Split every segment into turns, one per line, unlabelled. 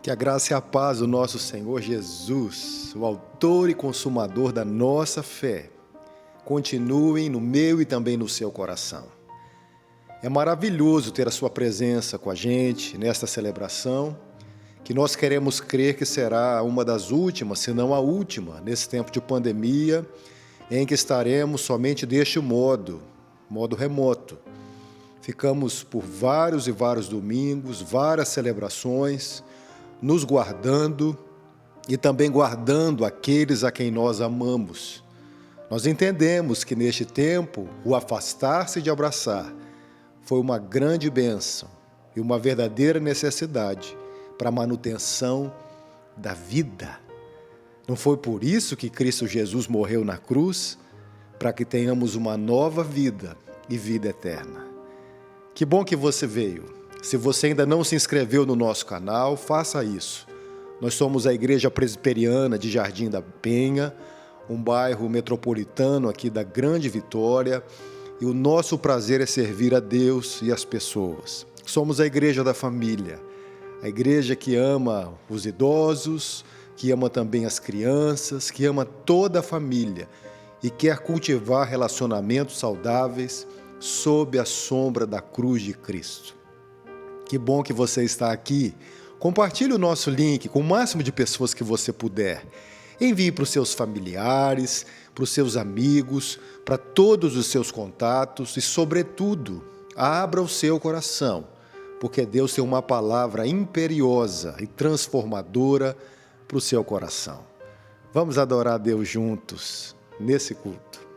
Que a graça e a paz do nosso Senhor Jesus, o autor e consumador da nossa fé, continuem no meu e também no seu coração. É maravilhoso ter a sua presença com a gente nesta celebração, que nós queremos crer que será uma das últimas, se não a última, nesse tempo de pandemia, em que estaremos somente deste modo remoto. Ficamos por vários e vários domingos, várias celebrações, nos guardando e também guardando aqueles a quem nós amamos. Nós entendemos que neste tempo, o afastar-se de abraçar foi uma grande bênção e uma verdadeira necessidade para a manutenção da vida. Não foi por isso que Cristo Jesus morreu na cruz? Para que tenhamos uma nova vida e vida eterna. Que bom que você veio. Se você ainda não se inscreveu no nosso canal, faça isso. Nós somos a Igreja Presbiteriana de Jardim da Penha, um bairro metropolitano aqui da Grande Vitória, e o nosso prazer é servir a Deus e as pessoas. Somos a Igreja da Família, a igreja que ama os idosos, que ama também as crianças, que ama toda a família e quer cultivar relacionamentos saudáveis sob a sombra da cruz de Cristo. Que bom que você está aqui. Compartilhe o nosso link com o máximo de pessoas que você puder. Envie para os seus familiares, para os seus amigos, para todos os seus contatos e, sobretudo, abra o seu coração, porque Deus tem uma palavra imperiosa e transformadora para o seu coração. Vamos adorar a Deus juntos nesse culto.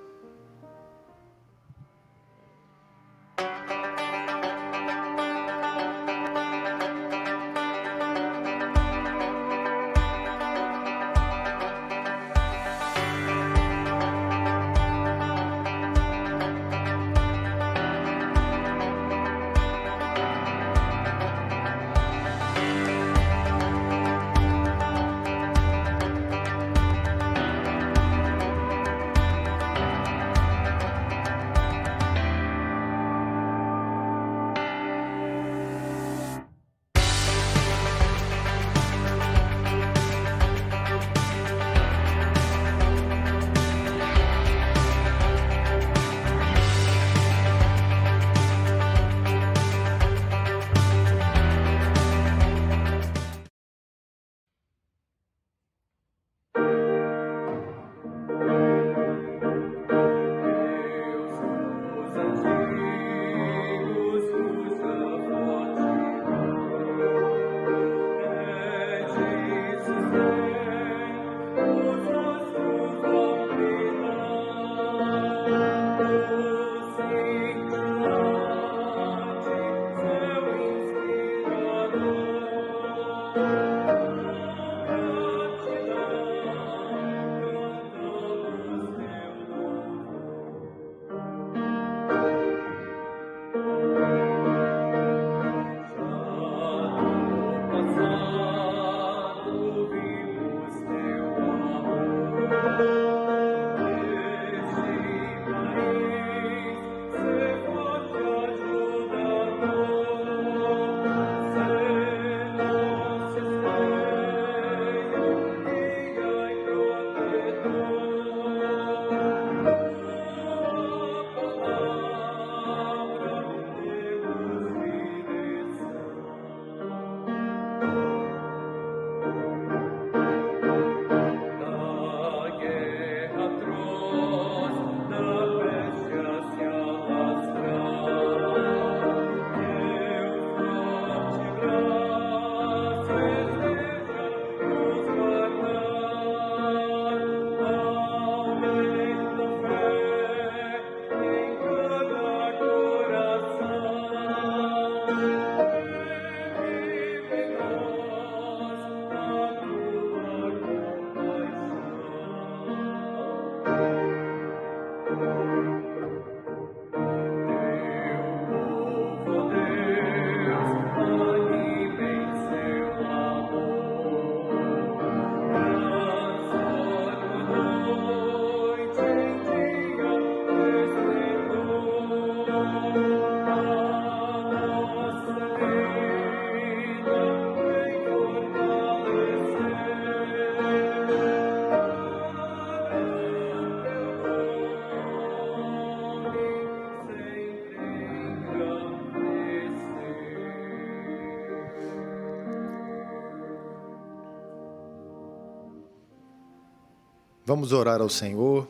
Vamos orar ao Senhor.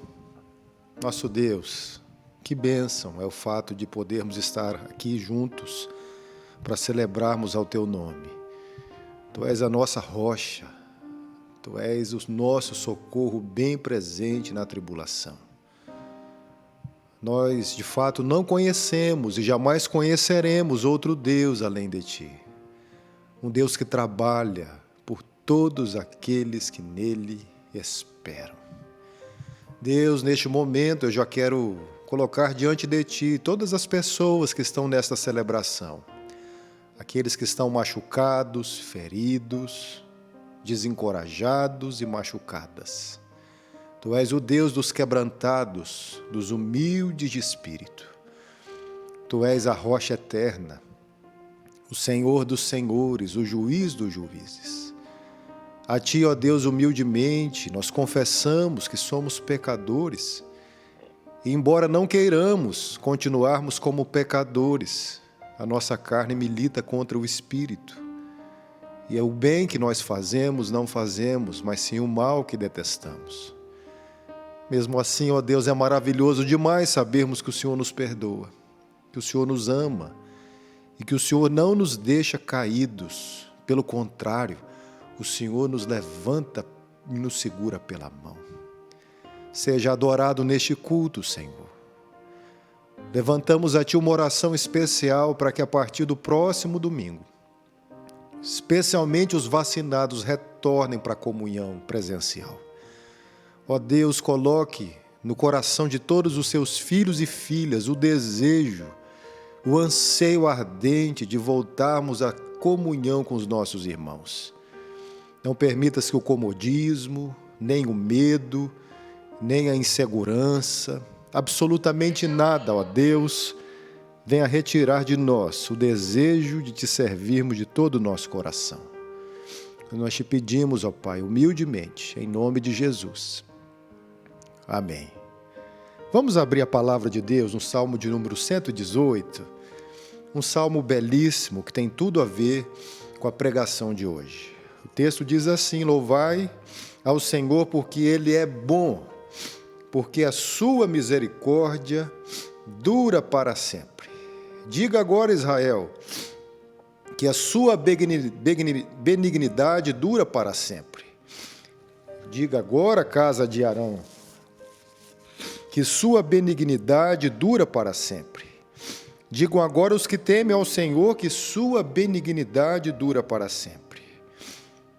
Nosso Deus, que bênção é o fato de podermos estar aqui juntos para celebrarmos ao Teu nome. Tu és a nossa rocha, Tu és o nosso socorro bem presente na tribulação. Nós, de fato, não conhecemos e jamais conheceremos outro Deus além de Ti. Um Deus que trabalha por todos aqueles que nele esperam. Deus, neste momento eu já quero colocar diante de Ti todas as pessoas que estão nesta celebração. Aqueles que estão machucados, feridos, desencorajados e machucadas. Tu és o Deus dos quebrantados, dos humildes de espírito. Tu és a rocha eterna, o Senhor dos senhores, o juiz dos juízes. A Ti, ó Deus, humildemente, nós confessamos que somos pecadores. E embora não queiramos continuarmos como pecadores, a nossa carne milita contra o Espírito. E é o bem que nós fazemos, não fazemos, mas sim o mal que detestamos. Mesmo assim, ó Deus, é maravilhoso demais sabermos que o Senhor nos perdoa, que o Senhor nos ama e que o Senhor não nos deixa caídos. Pelo contrário, o Senhor nos levanta e nos segura pela mão. Seja adorado neste culto, Senhor. Levantamos a Ti uma oração especial para que a partir do próximo domingo, especialmente os vacinados retornem para a comunhão presencial. Ó Deus, coloque no coração de todos os Seus filhos e filhas o desejo, o anseio ardente de voltarmos à comunhão com os nossos irmãos. Não permitas que o comodismo, nem o medo, nem a insegurança, absolutamente nada, ó Deus, venha retirar de nós o desejo de Te servirmos de todo o nosso coração. Nós Te pedimos, ó Pai, humildemente, em nome de Jesus. Amém. Vamos abrir a palavra de Deus no Salmo de número 118, um salmo belíssimo que tem tudo a ver com a pregação de hoje. O texto diz assim: louvai ao Senhor porque Ele é bom, porque a sua misericórdia dura para sempre. Diga agora, Israel, que a sua benignidade dura para sempre. Diga agora, casa de Arão, que sua benignidade dura para sempre. Digam agora os que temem ao Senhor que sua benignidade dura para sempre.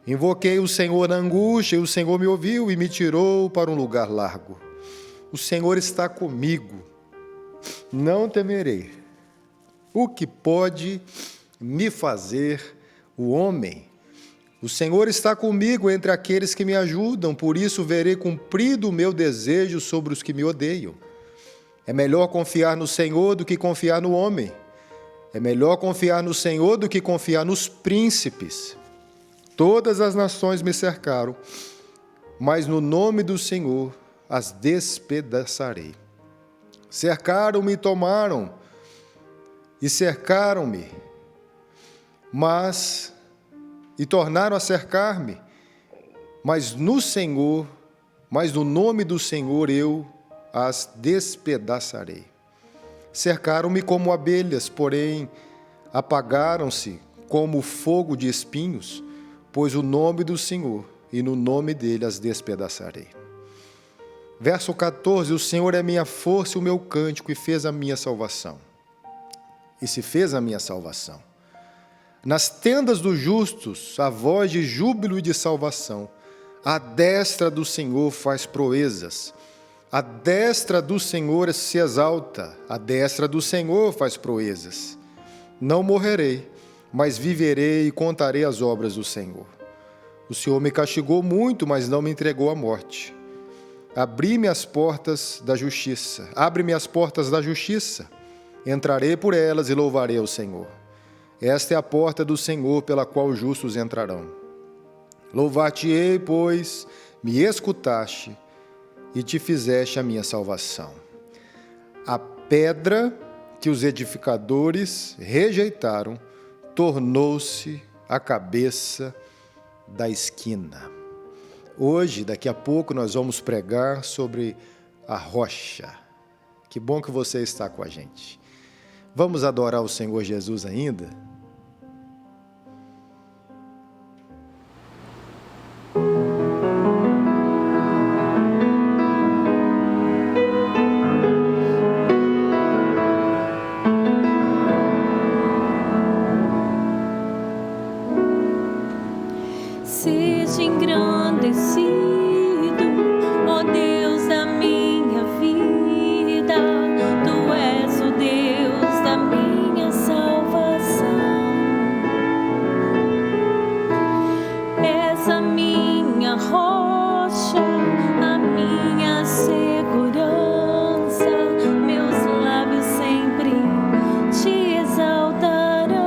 Invoquei o Senhor na angústia, e o Senhor me ouviu e me tirou para um lugar largo. O Senhor está comigo, não temerei. O que pode me fazer o homem? O Senhor está comigo entre aqueles que me ajudam, por isso verei cumprido o meu desejo sobre os que me odeiam. É melhor confiar no Senhor do que confiar no homem. É melhor confiar no Senhor do que confiar nos príncipes. Todas as nações me cercaram, mas no nome do Senhor as despedaçarei. Cercaram-me e tomaram, e cercaram-me, e tornaram a cercar-me, mas no nome do Senhor eu as despedaçarei. Cercaram-me como abelhas, porém apagaram-se como fogo de espinhos, pois o nome do Senhor, e no nome dele as despedaçarei. Verso 14, o Senhor é minha força e o meu cântico, e fez a minha salvação. E se fez a minha salvação. Nas tendas dos justos, a voz de júbilo e de salvação. A destra do Senhor faz proezas. A destra do Senhor se exalta. A destra do Senhor faz proezas. Não morrerei, mas viverei e contarei as obras do Senhor. O Senhor me castigou muito, mas não me entregou à morte. Abre-me as portas da justiça. Abre-me as portas da justiça. Entrarei por elas e louvarei ao Senhor. Esta é a porta do Senhor pela qual os justos entrarão. Louvar-te-ei, pois me escutaste e te fizeste a minha salvação. A pedra que os edificadores rejeitaram tornou-se a cabeça da esquina. Hoje, daqui a pouco, nós vamos pregar sobre a rocha. Que bom que você está com a gente. Vamos adorar o Senhor Jesus ainda?
Seja engrandecido, ó Deus da minha vida, Tu és o Deus da minha salvação. És a minha rocha, a minha segurança, meus lábios sempre Te exaltarão.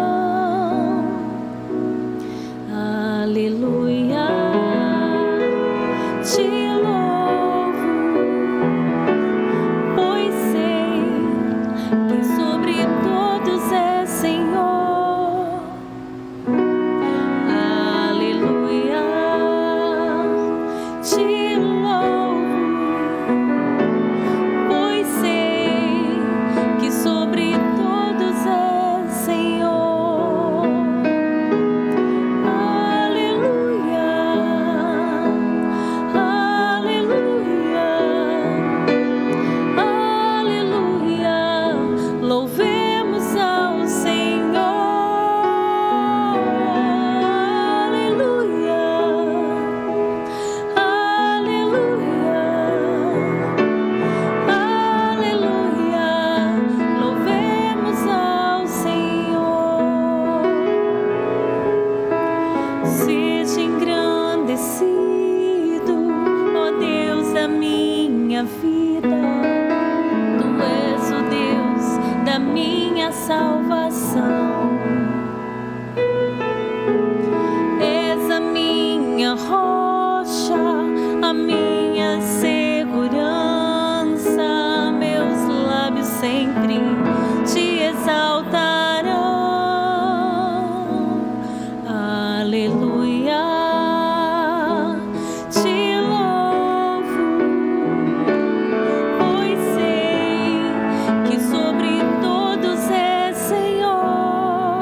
Aleluia, Te louvo, pois sei que sobre todos é Senhor. Aleluia, Te louvo, pois sei que sobre todos é Senhor. Aleluia, aleluia, aleluia, louvemos ao Senhor. Aleluia, aleluia, aleluia, louvemos ao Senhor. Seja engrandecido, ó Deus da minha vida, Tu és o Deus da minha salvação. És a minha rocha, a minha segurança, meus lábios sempre Te exaltarão. Aleluia, Te louvo, pois sei que sobre todos é Senhor.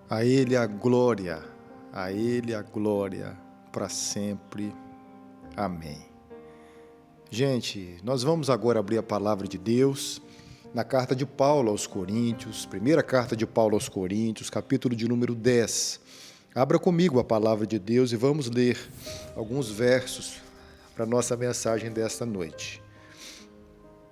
A Ele a glória para sempre. Amém. Gente, nós vamos agora abrir a palavra de Deus na carta de Paulo aos Coríntios, primeira carta de Paulo aos Coríntios, capítulo de número 10. Abra comigo a palavra de Deus e vamos ler alguns versos para a nossa mensagem desta noite.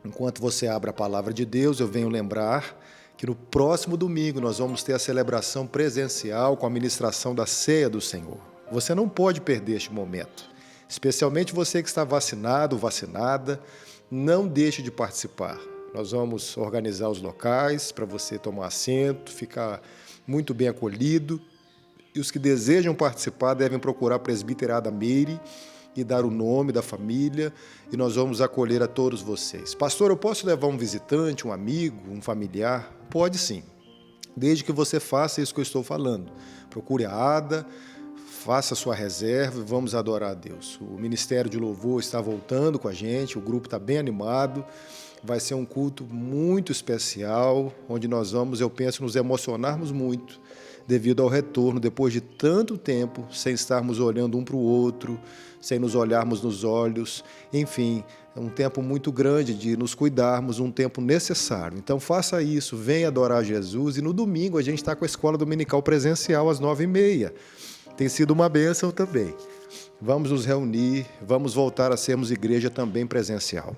Enquanto você abre a palavra de Deus, eu venho lembrar que no próximo domingo nós vamos ter a celebração presencial com a ministração da Ceia do Senhor. Você não pode perder este momento, especialmente você que está vacinado ou vacinada, não deixe de participar. Nós vamos organizar os locais para você tomar assento, ficar muito bem acolhido, e os que desejam participar devem procurar a presbiterada Meire e dar o nome da família, e nós vamos acolher a todos vocês. Pastor, eu posso levar um visitante, um amigo, um familiar? Pode sim, desde que você faça isso que eu estou falando. Procure a ADA, faça a sua reserva e vamos adorar a Deus. O Ministério de Louvor está voltando com a gente, o grupo está bem animado, vai ser um culto muito especial, onde nós vamos, eu penso, nos emocionarmos muito, devido ao retorno, depois de tanto tempo, sem estarmos olhando um para o outro, sem nos olharmos nos olhos, enfim, é um tempo muito grande de nos cuidarmos, um tempo necessário. Então faça isso, venha adorar Jesus, e no domingo a gente está com a escola dominical presencial às 9h30. Tem sido uma bênção também. Vamos nos reunir, vamos voltar a sermos igreja também presencial.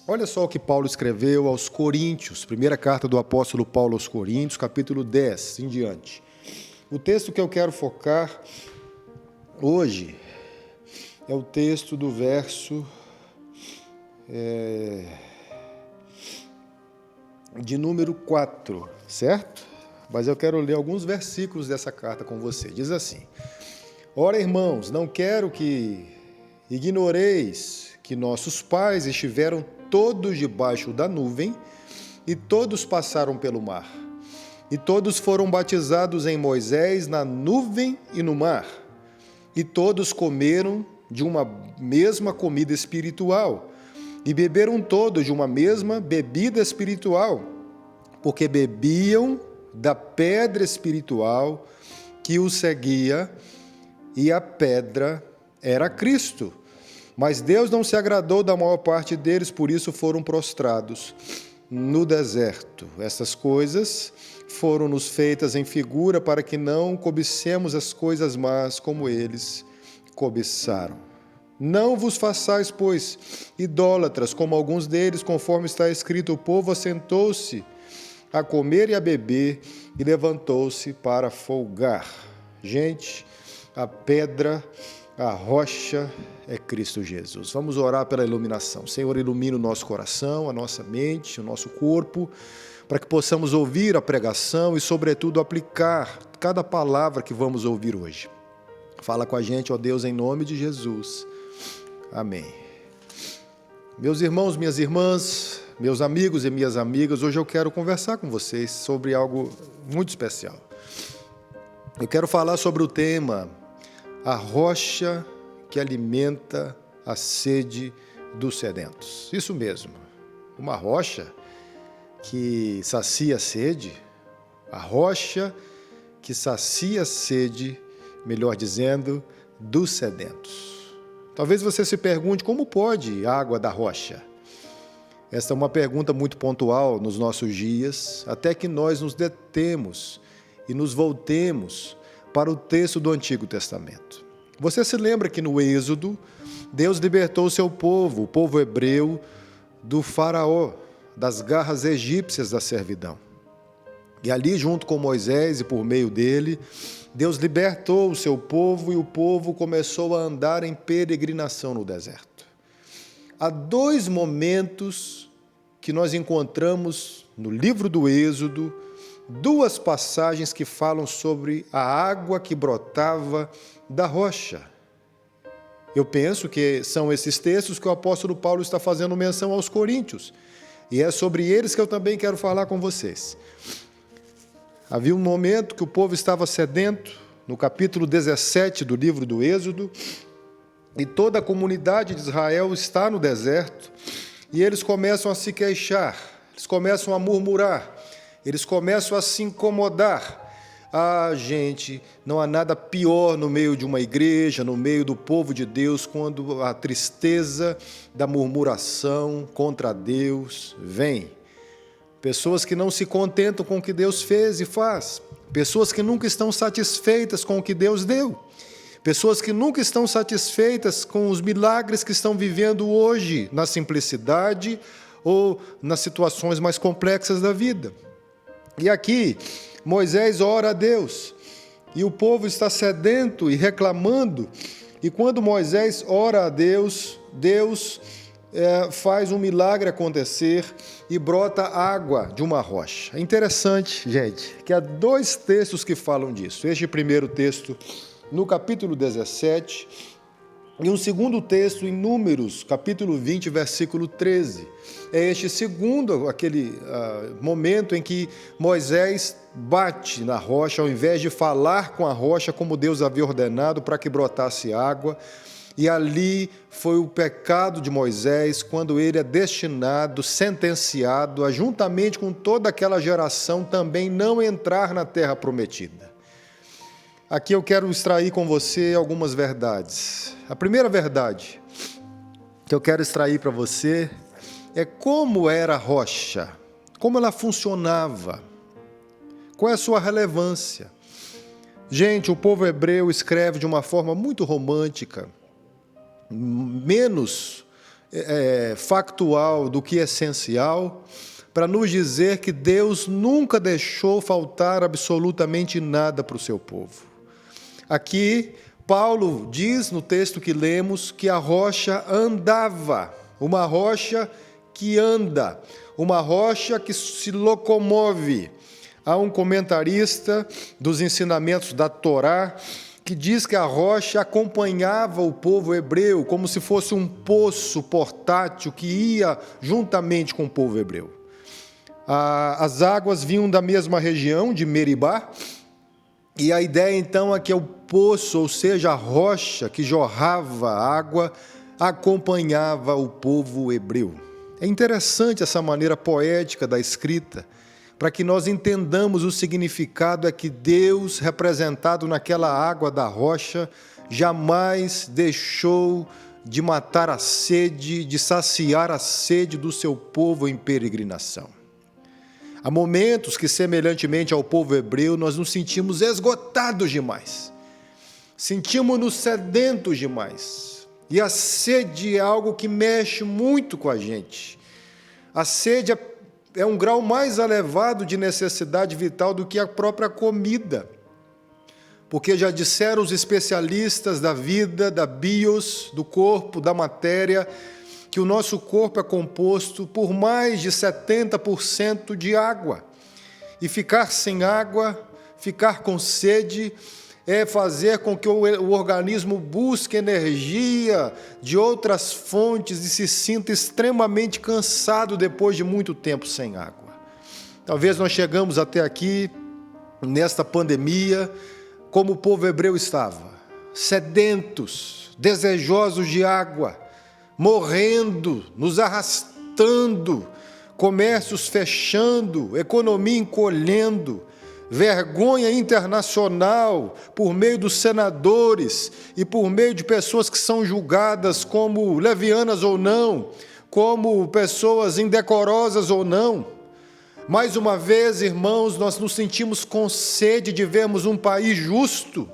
Olha só o que Paulo escreveu aos Coríntios, primeira carta do apóstolo Paulo aos Coríntios, capítulo 10, em diante. O texto que eu quero focar hoje é o texto do verso de número 4, certo? Mas eu quero ler alguns versículos dessa carta com você. Diz assim: Ora, irmãos, não quero que ignoreis que nossos pais estiveram todos debaixo da nuvem e todos passaram pelo mar. E todos foram batizados em Moisés na nuvem e no mar. E todos comeram de uma mesma comida espiritual. E beberam todos de uma mesma bebida espiritual, porque bebiam da pedra espiritual que os seguia, e a pedra era Cristo. Mas Deus não se agradou da maior parte deles, por isso foram prostrados no deserto. Essas coisas foram-nos feitas em figura para que não cobicemos as coisas más como eles cobiçaram. Não vos façais, pois, idólatras, como alguns deles, conforme está escrito: o povo assentou-se a comer e a beber e levantou-se para folgar. Gente, a pedra, a rocha é Cristo Jesus. Vamos orar pela iluminação. Senhor, ilumina o nosso coração, a nossa mente, o nosso corpo, para que possamos ouvir a pregação e, sobretudo, aplicar cada palavra que vamos ouvir hoje. Fala com a gente, ó Deus, em nome de Jesus. Amém. Meus irmãos, minhas irmãs, meus amigos e minhas amigas, hoje eu quero conversar com vocês sobre algo muito especial. Eu quero falar sobre o tema A rocha que alimenta a sede dos sedentos. Isso mesmo, uma rocha que sacia a sede, a rocha que sacia a sede, melhor dizendo, dos sedentos. Talvez você se pergunte como pode água da rocha? Esta é uma pergunta muito pontual nos nossos dias, até que nós nos detemos e nos voltemos para o texto do Antigo Testamento. Você se lembra que no Êxodo, Deus libertou o seu povo, o povo hebreu, do faraó, das garras egípcias da servidão. E ali, junto com Moisés e por meio dele, Deus libertou o seu povo e o povo começou a andar em peregrinação no deserto. Há dois momentos que nós encontramos no livro do Êxodo, duas passagens que falam sobre a água que brotava da rocha. Eu penso que são esses textos que o apóstolo Paulo está fazendo menção aos Coríntios, e é sobre eles que eu também quero falar com vocês. Havia um momento que o povo estava sedento, no capítulo 17 do livro do Êxodo, e toda a comunidade de Israel está no deserto, e eles começam a se queixar, eles começam a murmurar, eles começam a se incomodar. Gente, não há nada pior no meio de uma igreja, no meio do povo de Deus, quando a tristeza da murmuração contra Deus vem. Pessoas que não se contentam com o que Deus fez e faz. Pessoas que nunca estão satisfeitas com o que Deus deu. Pessoas que nunca estão satisfeitas com os milagres que estão vivendo hoje, na simplicidade ou nas situações mais complexas da vida. E aqui, Moisés ora a Deus, e o povo está sedento e reclamando, e quando Moisés ora a Deus, Deus faz um milagre acontecer e brota água de uma rocha. É interessante, gente, que há 2 textos que falam disso. Este primeiro texto, no capítulo 17, e um segundo texto em Números, capítulo 20, versículo 13. É este segundo, aquele momento em que Moisés bate na rocha, ao invés de falar com a rocha como Deus havia ordenado para que brotasse água. E ali foi o pecado de Moisés, quando ele é destinado, sentenciado, a juntamente com toda aquela geração, também não entrar na terra prometida. Aqui eu quero extrair com você algumas verdades. A primeira verdade que eu quero extrair para você é como era a rocha, como ela funcionava, qual é a sua relevância. Gente, o povo hebreu escreve de uma forma muito romântica, menos factual do que essencial, para nos dizer que Deus nunca deixou faltar absolutamente nada para o seu povo. Aqui, Paulo diz no texto que lemos que a rocha andava, uma rocha que anda, uma rocha que se locomove. Há um comentarista dos ensinamentos da Torá que diz que a rocha acompanhava o povo hebreu como se fosse um poço portátil que ia juntamente com o povo hebreu. As águas vinham da mesma região de Meribá, e a ideia então é que o poço, ou seja, a rocha que jorrava água, acompanhava o povo hebreu. É interessante essa maneira poética da escrita, para que nós entendamos o significado é que Deus, representado naquela água da rocha, jamais deixou de matar a sede, de saciar a sede do seu povo em peregrinação. Há momentos que, semelhantemente ao povo hebreu, nós nos sentimos esgotados demais, sentimos-nos sedentos demais, e a sede é algo que mexe muito com a gente. A sede é um grau mais elevado de necessidade vital do que a própria comida, porque já disseram os especialistas da vida, da bios, do corpo, da matéria, que o nosso corpo é composto por mais de 70% de água. E ficar sem água, ficar com sede, é fazer com que o organismo busque energia de outras fontes e se sinta extremamente cansado depois de muito tempo sem água. Talvez nós chegamos até aqui, nesta pandemia, como o povo hebreu estava, sedentos, desejosos de água, morrendo, nos arrastando, comércios fechando, economia encolhendo, vergonha internacional por meio dos senadores e por meio de pessoas que são julgadas como levianas ou não, como pessoas indecorosas ou não. Mais uma vez, irmãos, nós nos sentimos com sede de vermos um país justo,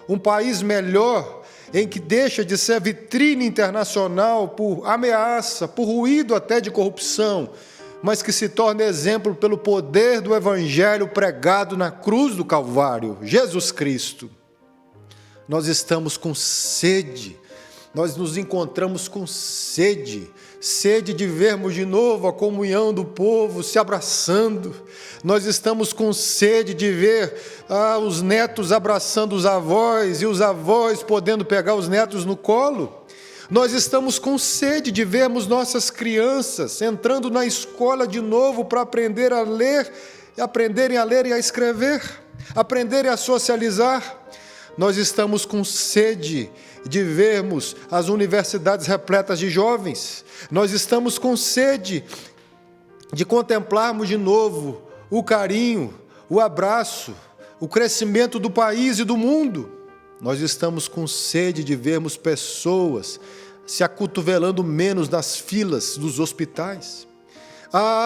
um país melhor, em que deixa de ser vitrine internacional por ameaça, por ruído até de corrupção, mas que se torna exemplo pelo poder do Evangelho pregado na cruz do Calvário, Jesus Cristo. Nós estamos com sede, nós nos encontramos com sede de vermos de novo a comunhão do povo se abraçando. Nós estamos com sede de ver os netos abraçando os avós e os avós podendo pegar os netos no colo. Nós estamos com sede de vermos nossas crianças entrando na escola de novo para aprender a ler, aprenderem a ler e a escrever, aprenderem a socializar. Nós estamos com sede de vermos as universidades repletas de jovens. Nós estamos com sede de contemplarmos de novo o carinho, o abraço, o crescimento do país e do mundo. Nós estamos com sede de vermos pessoas se acotovelando menos nas filas dos hospitais.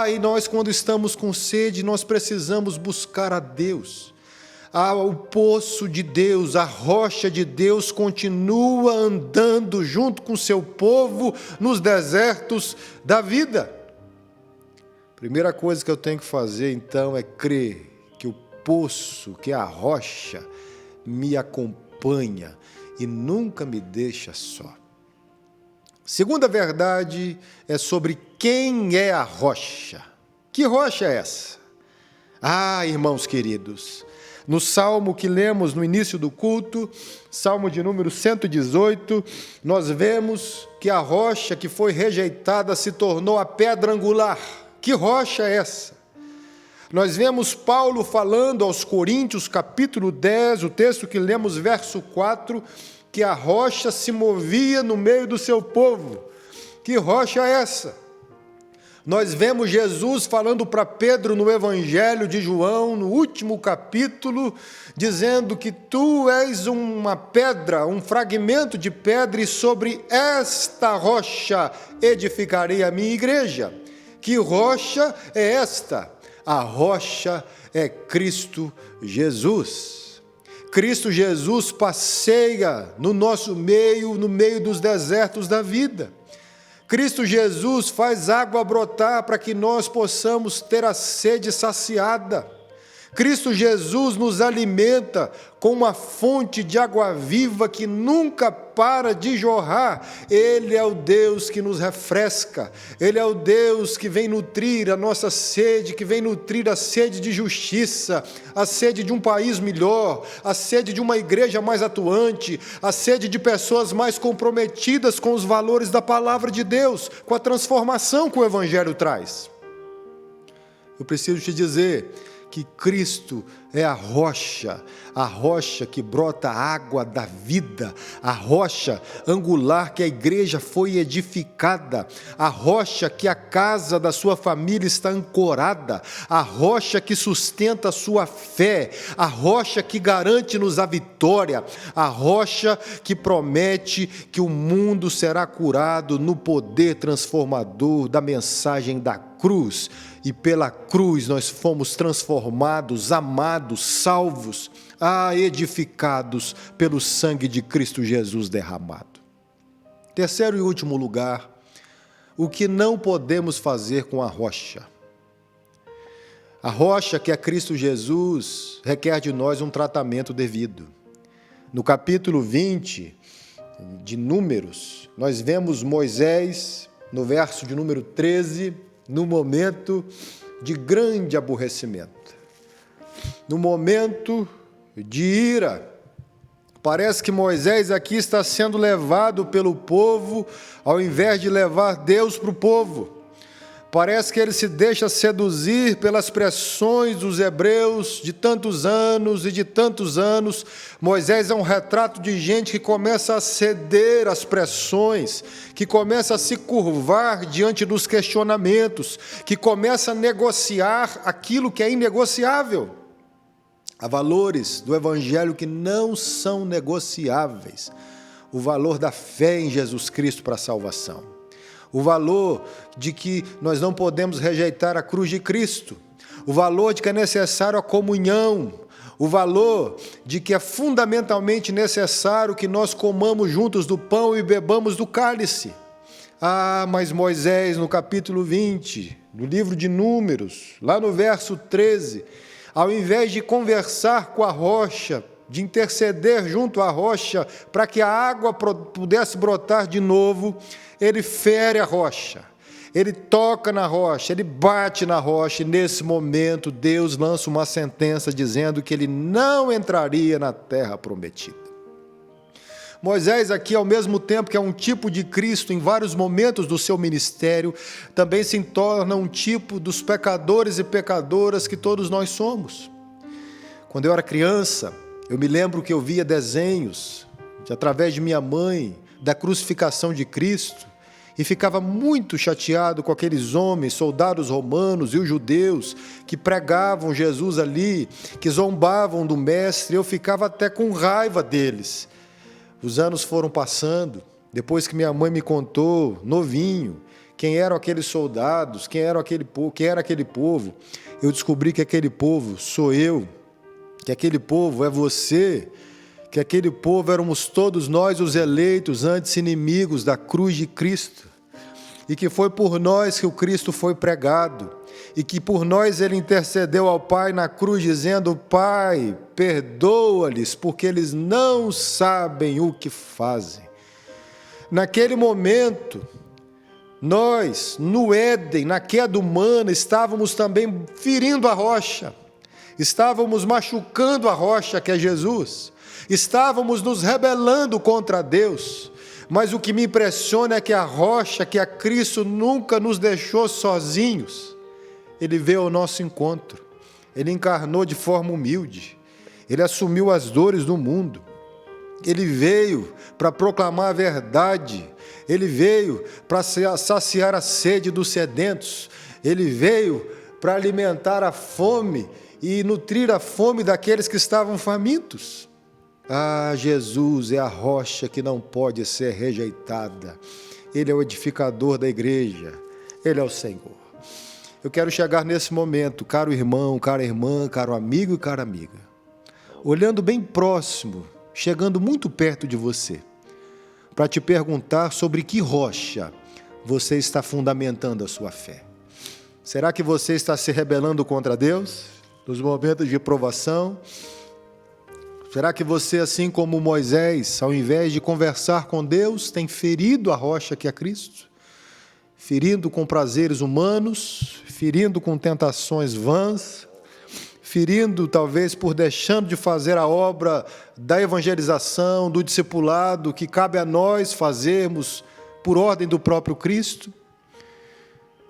E nós, quando estamos com sede, nós precisamos buscar a Deus. O poço de Deus, a rocha de Deus continua andando junto com seu povo nos desertos da vida. Primeira coisa que eu tenho que fazer, então, é crer que o poço, que a rocha, me acompanha e nunca me deixa só. Segunda verdade é sobre quem é a rocha. Que rocha é essa? Irmãos queridos, no salmo que lemos no início do culto, salmo de número 118, nós vemos que a rocha que foi rejeitada se tornou a pedra angular. Que rocha é essa? Nós vemos Paulo falando aos Coríntios, capítulo 10, o texto que lemos, verso 4, que a rocha se movia no meio do seu povo. Que rocha é essa? Nós vemos Jesus falando para Pedro no Evangelho de João, no último capítulo, dizendo que tu és uma pedra, um fragmento de pedra, e sobre esta rocha edificarei a minha igreja. Que rocha é esta? A rocha é Cristo Jesus. Cristo Jesus passeia no nosso meio, no meio dos desertos da vida. Cristo Jesus faz água brotar para que nós possamos ter a sede saciada. Cristo Jesus nos alimenta com uma fonte de água viva que nunca para de jorrar. Ele é o Deus que nos refresca. Ele é o Deus que vem nutrir a nossa sede, que vem nutrir a sede de justiça, a sede de um país melhor, a sede de uma igreja mais atuante, a sede de pessoas mais comprometidas com os valores da palavra de Deus, com a transformação que o Evangelho traz. Eu preciso te dizer que Cristo é a rocha que brota a água da vida, a rocha angular que a igreja foi edificada, a rocha que a casa da sua família está ancorada, a rocha que sustenta a sua fé, a rocha que garante-nos a vitória, a rocha que promete que o mundo será curado no poder transformador da mensagem da cruz. E pela cruz nós fomos transformados, amados, salvos, edificados pelo sangue de Cristo Jesus derramado. Terceiro e último lugar, o que não podemos fazer com a rocha. A rocha, que é Cristo Jesus, requer de nós um tratamento devido. No capítulo 20 de Números, nós vemos Moisés, no verso de número 13, no momento de grande aborrecimento, no momento de ira. Parece que Moisés aqui está sendo levado pelo povo, ao invés de levar Deus para o povo. Parece que ele se deixa seduzir pelas pressões dos hebreus de tantos anos e de tantos anos. Moisés é um retrato de gente que começa a ceder às pressões, que começa a se curvar diante dos questionamentos, que começa a negociar aquilo que é inegociável. Há valores do Evangelho que não são negociáveis. O valor da fé em Jesus Cristo para a salvação. O valor de que nós não podemos rejeitar a cruz de Cristo, o valor de que é necessário a comunhão, o valor de que é fundamentalmente necessário que nós comamos juntos do pão e bebamos do cálice. Mas Moisés, no capítulo 20, do livro de Números, lá no verso 13, ao invés de conversar com a rocha, de interceder junto à rocha para que a água pudesse brotar de novo, ele fere a rocha, ele toca na rocha, ele bate na rocha, e nesse momento Deus lança uma sentença dizendo que ele não entraria na terra prometida. Moisés aqui, ao mesmo tempo que é um tipo de Cristo em vários momentos do seu ministério, também se torna um tipo dos pecadores e pecadoras que todos nós somos. Quando eu era criança, eu me lembro que eu via desenhos, através de minha mãe, da crucificação de Cristo, e ficava muito chateado com aqueles homens, soldados romanos e os judeus que pregavam Jesus ali, que zombavam do mestre. Eu ficava até com raiva deles. Os anos foram passando, depois que minha mãe me contou, novinho, quem eram aqueles soldados, quem era aquele povo, eu descobri que aquele povo sou eu, que aquele povo é você, que aquele povo éramos todos nós, os eleitos, antes inimigos da cruz de Cristo, e que foi por nós que o Cristo foi pregado, e que por nós ele intercedeu ao Pai na cruz, dizendo: Pai, perdoa-lhes, porque eles não sabem o que fazem. Naquele momento, nós, no Éden, na queda humana, estávamos também ferindo a rocha, estávamos machucando a rocha que é Jesus, estávamos nos rebelando contra Deus, mas o que me impressiona é que a rocha, que é Cristo, nunca nos deixou sozinhos. Ele veio ao nosso encontro, ele encarnou de forma humilde, ele assumiu as dores do mundo, ele veio para proclamar a verdade, ele veio para saciar a sede dos sedentos, ele veio para alimentar a fome e nutrir a fome daqueles que estavam famintos. Ah, Jesus é a rocha que não pode ser rejeitada. Ele é o edificador da igreja, ele é o Senhor. Eu quero chegar nesse momento, caro irmão, cara irmã, caro amigo e cara amiga, olhando bem próximo, chegando muito perto de você, para te perguntar sobre que rocha você está fundamentando a sua fé. Será que você está se rebelando contra Deus nos momentos de provação? Será que você, assim como Moisés, ao invés de conversar com Deus, tem ferido a rocha que é Cristo? Ferindo com prazeres humanos, ferindo com tentações vãs, ferindo talvez por deixando de fazer a obra da evangelização, do discipulado, que cabe a nós fazermos por ordem do próprio Cristo?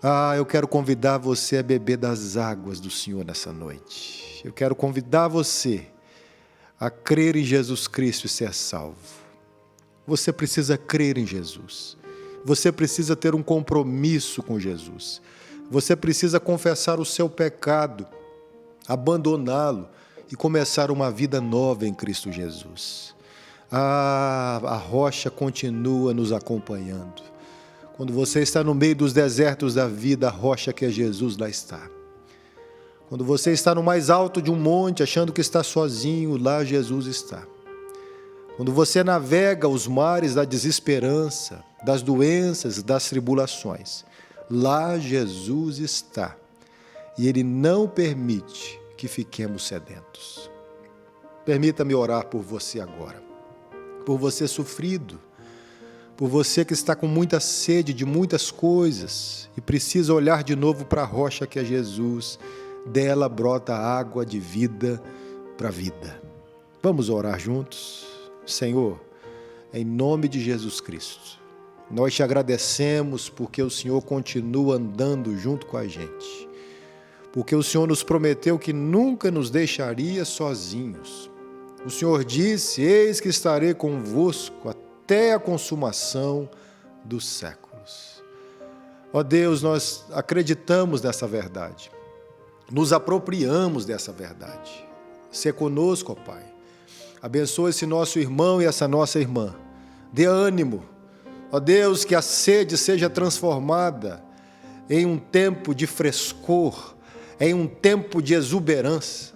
Ah, eu quero convidar você a beber das águas do Senhor nessa noite. Eu quero convidar você a crer em Jesus Cristo e ser salvo. Você precisa crer em Jesus. Você precisa ter um compromisso com Jesus. Você precisa confessar o seu pecado, abandoná-lo e começar uma vida nova em Cristo Jesus. A rocha continua nos acompanhando. Quando você está no meio dos desertos da vida, a rocha que é Jesus lá está. Quando você está no mais alto de um monte, achando que está sozinho, lá Jesus está. Quando você navega os mares da desesperança, das doenças, das tribulações, lá Jesus está. E Ele não permite que fiquemos sedentos. Permita-me orar por você agora, por você sofrido, por você que está com muita sede de muitas coisas e precisa olhar de novo para a rocha que é Jesus. Dela brota água de vida para vida. Vamos orar juntos? Senhor, em nome de Jesus Cristo, nós te agradecemos porque o Senhor continua andando junto com a gente, porque o Senhor nos prometeu que nunca nos deixaria sozinhos. O Senhor disse: eis que estarei convosco até a consumação dos séculos. Ó Deus, nós acreditamos nessa verdade. Nos apropriamos dessa verdade. Sê conosco, ó Pai. Abençoa esse nosso irmão e essa nossa irmã. Dê ânimo. Ó Deus, que a sede seja transformada em um tempo de frescor, em um tempo de exuberância.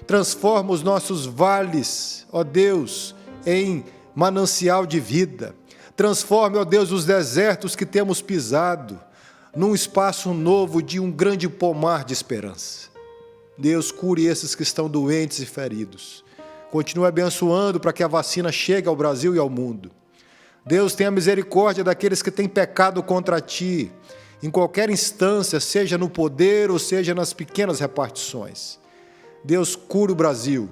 Transforma os nossos vales, ó Deus, em manancial de vida. Transforme, ó Deus, os desertos que temos pisado num espaço novo de um grande pomar de esperança. Deus, cure esses que estão doentes e feridos. Continue abençoando para que a vacina chegue ao Brasil e ao mundo. Deus, tenha misericórdia daqueles que têm pecado contra Ti, em qualquer instância, seja no poder ou seja nas pequenas repartições. Deus, cura o Brasil,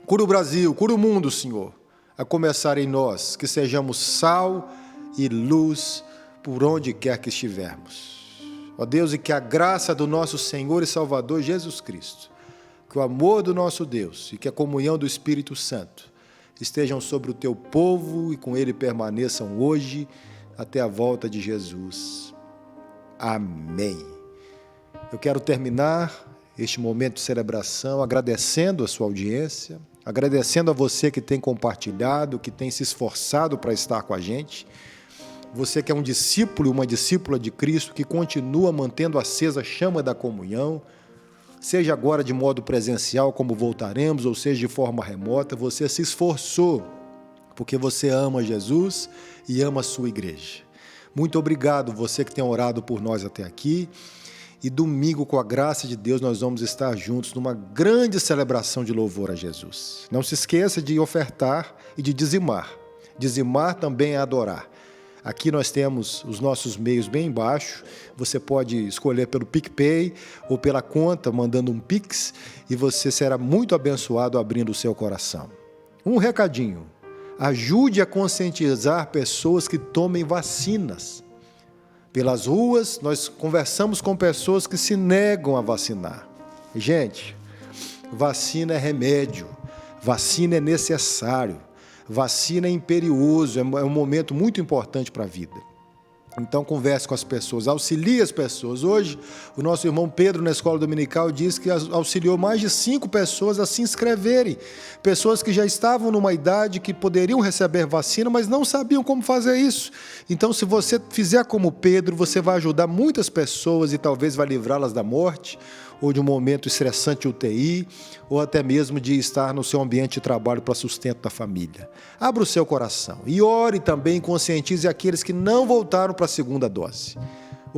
cura o mundo, Senhor, a começar em nós, que sejamos sal e luz por onde quer que estivermos. Ó Deus, e que a graça do nosso Senhor e Salvador Jesus Cristo, que o amor do nosso Deus e que a comunhão do Espírito Santo estejam sobre o Teu povo e com ele permaneçam hoje, até a volta de Jesus. Amém. Eu quero terminar este momento de celebração agradecendo a sua audiência, agradecendo a você que tem compartilhado, que tem se esforçado para estar com a gente. Você que é um discípulo e uma discípula de Cristo, que continua mantendo acesa a chama da comunhão, seja agora de modo presencial, como voltaremos, ou seja de forma remota, você se esforçou, porque você ama Jesus e ama a sua igreja. Muito obrigado, você que tem orado por nós até aqui. E domingo, com a graça de Deus, nós vamos estar juntos numa grande celebração de louvor a Jesus. Não se esqueça de ofertar e de dizimar. Dizimar também é adorar. Aqui nós temos os nossos meios bem embaixo. Você pode escolher pelo PicPay ou pela conta, mandando um Pix, e você será muito abençoado abrindo o seu coração. Um recadinho: ajude a conscientizar pessoas que tomem vacinas. Pelas ruas, nós conversamos com pessoas que se negam a vacinar. Gente, vacina é remédio, vacina é necessário. Vacina é imperioso, é um momento muito importante para a vida. Então, converse com as pessoas, auxilie as pessoas. Hoje, o nosso irmão Pedro, na escola dominical, disse que auxiliou mais de 5 pessoas a se inscreverem. Pessoas que já estavam numa idade que poderiam receber vacina, mas não sabiam como fazer isso. Então, se você fizer como Pedro, você vai ajudar muitas pessoas e talvez vai livrá-las da morte, ou de um momento estressante de UTI, ou até mesmo de estar no seu ambiente de trabalho para sustento da família. Abra o seu coração e ore também, conscientize aqueles que não voltaram para a segunda dose.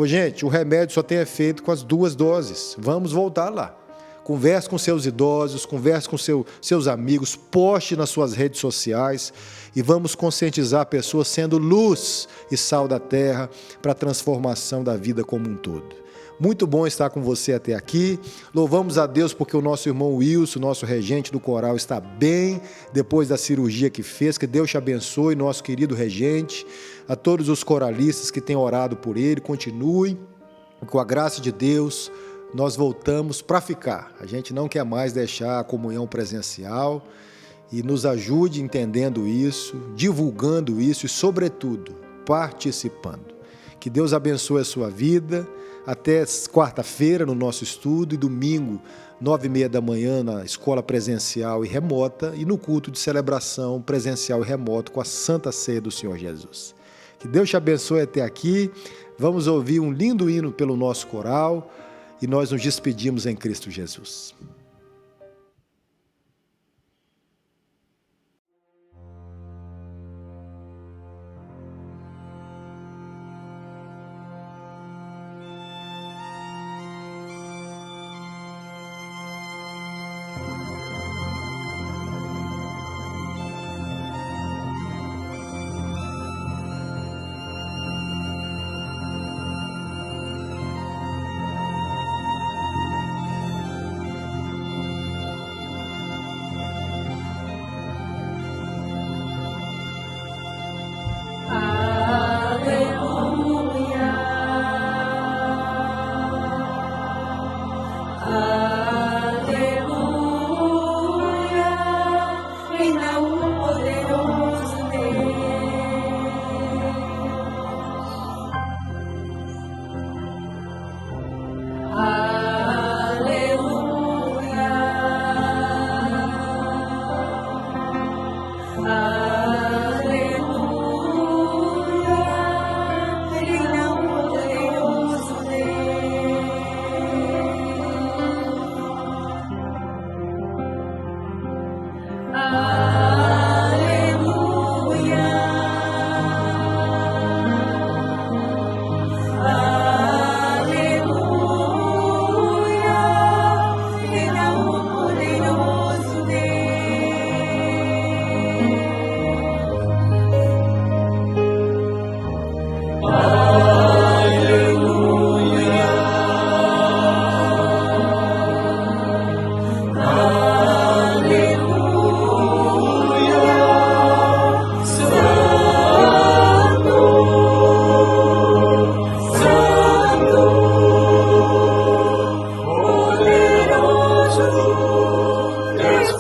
Gente, o remédio só tem efeito com as 2 doses. Vamos voltar lá. Converse com seus idosos, converse com seus amigos, poste nas suas redes sociais e vamos conscientizar pessoas sendo luz e sal da terra para a transformação da vida como um todo. Muito bom estar com você até aqui. Louvamos a Deus porque o nosso irmão Wilson, nosso regente do coral, está bem depois da cirurgia que fez. Que Deus te abençoe, nosso querido regente. A todos os coralistas que têm orado por ele, continuem. Com a graça de Deus, nós voltamos para ficar. A gente não quer mais deixar a comunhão presencial e nos ajude entendendo isso, divulgando isso e, sobretudo, participando. Que Deus abençoe a sua vida. Até quarta-feira no nosso estudo e domingo, 9h30 da manhã, na escola presencial e remota e no culto de celebração presencial e remoto com a Santa Ceia do Senhor Jesus. Que Deus te abençoe até aqui. Vamos ouvir um lindo hino pelo nosso coral e nós nos despedimos em Cristo Jesus.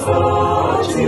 Forte